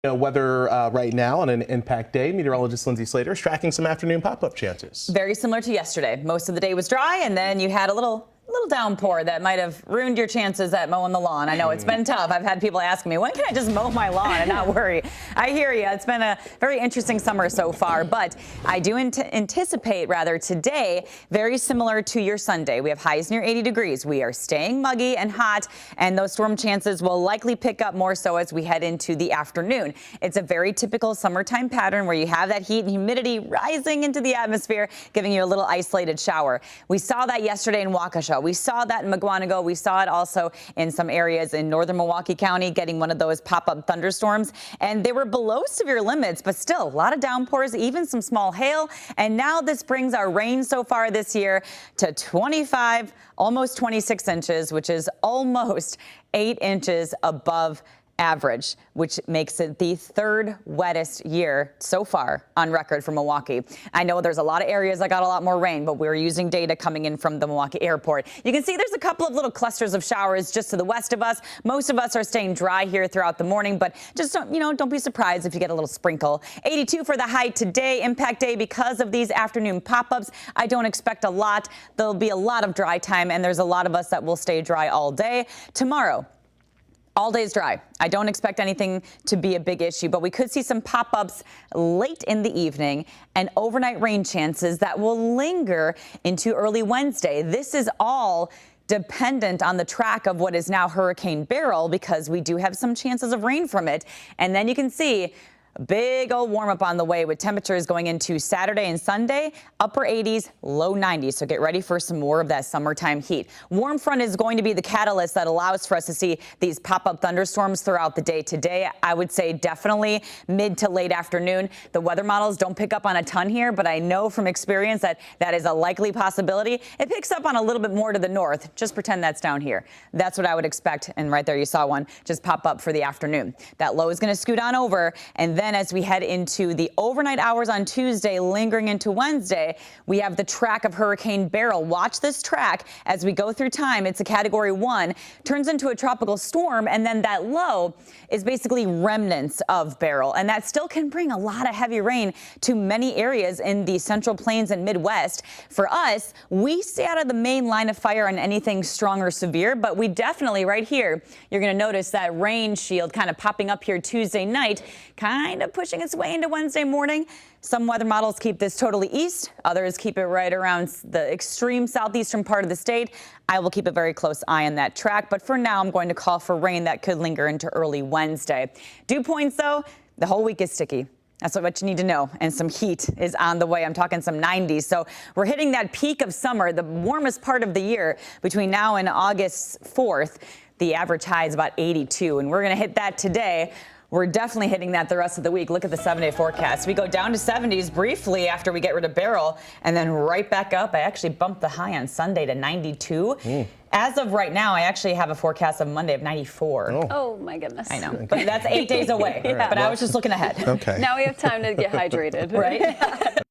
Weather right now on an impact day. Meteorologist Lindsay Slater is tracking some afternoon pop-up chances. Very similar to yesterday. Most of the day was dry, and then you had a little downpour that might have ruined your chances at mowing the lawn. I know it's been tough. I've had people ask me, when can I just mow my lawn and not worry? I hear you. It's been a very interesting summer so far, but I do anticipate today very similar to your Sunday. We have highs near 80 degrees. We are staying muggy and hot, and those storm chances will likely pick up more so as we head into the afternoon. It's a very typical summertime pattern where you have that heat and humidity rising into the atmosphere, giving you a little isolated shower. We saw that yesterday in Waukesha. We saw that in Mukwonago. We saw it also in some areas in northern Milwaukee County, getting one of those pop-up thunderstorms. And they were below severe limits, but still a lot of downpours, even some small hail. And now this brings our rain so far this year to 25, almost 26 inches, which is almost 8 inches above average, which makes it the third wettest year so far on record for Milwaukee. I know there's a lot of areas that got a lot more rain, but we're using data coming in from the Milwaukee airport. You can see there's a couple of little clusters of showers just to the west of us. Most of us are staying dry here throughout the morning, but just don't be surprised if you get a little sprinkle. 82 for the high today, impact day, because of these afternoon pop-ups. I don't expect a lot. There'll be a lot of dry time, and there's a lot of us that will stay dry all day. Tomorrow, all day is dry. I don't expect anything to be a big issue, but we could see some pop-ups late in the evening and overnight rain chances that will linger into early Wednesday. This is all dependent on the track of what is now Hurricane Beryl, because we do have some chances of rain from it. And then you can see a big old warm up on the way with temperatures going into Saturday and Sunday, upper 80s, low 90s. So get ready for some more of that summertime heat. Warm front is going to be the catalyst that allows for us to see these pop-up thunderstorms throughout the day today. I would say definitely mid to late afternoon. The weather models don't pick up on a ton here, but I know from experience that that is a likely possibility. It picks up on a little bit more to the north. Just pretend that's down here. That's what I would expect. And right there you saw one just pop up for the afternoon. That low is going to scoot on over, and then as we head into the overnight hours on Tuesday, lingering into Wednesday, we have the track of Hurricane Beryl. Watch this track as we go through time. It's a Category 1, turns into a tropical storm, and then that low is basically remnants of Beryl. And that still can bring a lot of heavy rain to many areas in the Central Plains and Midwest. For us, we stay out of the main line of fire on anything strong or severe, but we definitely, right here, you're going to notice that rain shield kind of popping up here Tuesday night, kind of pushing its way into Wednesday morning. Some weather models keep this totally east. Others keep it right around the extreme southeastern part of the state. I will keep a very close eye on that track, but for now, I'm going to call for rain that could linger into early Wednesday. Dew points, though, the whole week is sticky. That's what you need to know. And some heat is on the way. I'm talking some 90s. So we're hitting that peak of summer, the warmest part of the year between now and August 4th. The average high is about 82, and we're going to hit that today. We're definitely hitting that the rest of the week. Look at the 7-day forecast. We go down to 70s briefly after we get rid of Beryl, and then right back up. I actually bumped the high on Sunday to 92. As of right now, I actually have a forecast of Monday of 94. Oh my goodness. I know, but that's 8 days away. Yeah. But I was just looking ahead. Okay. Now we have time to get hydrated. Right?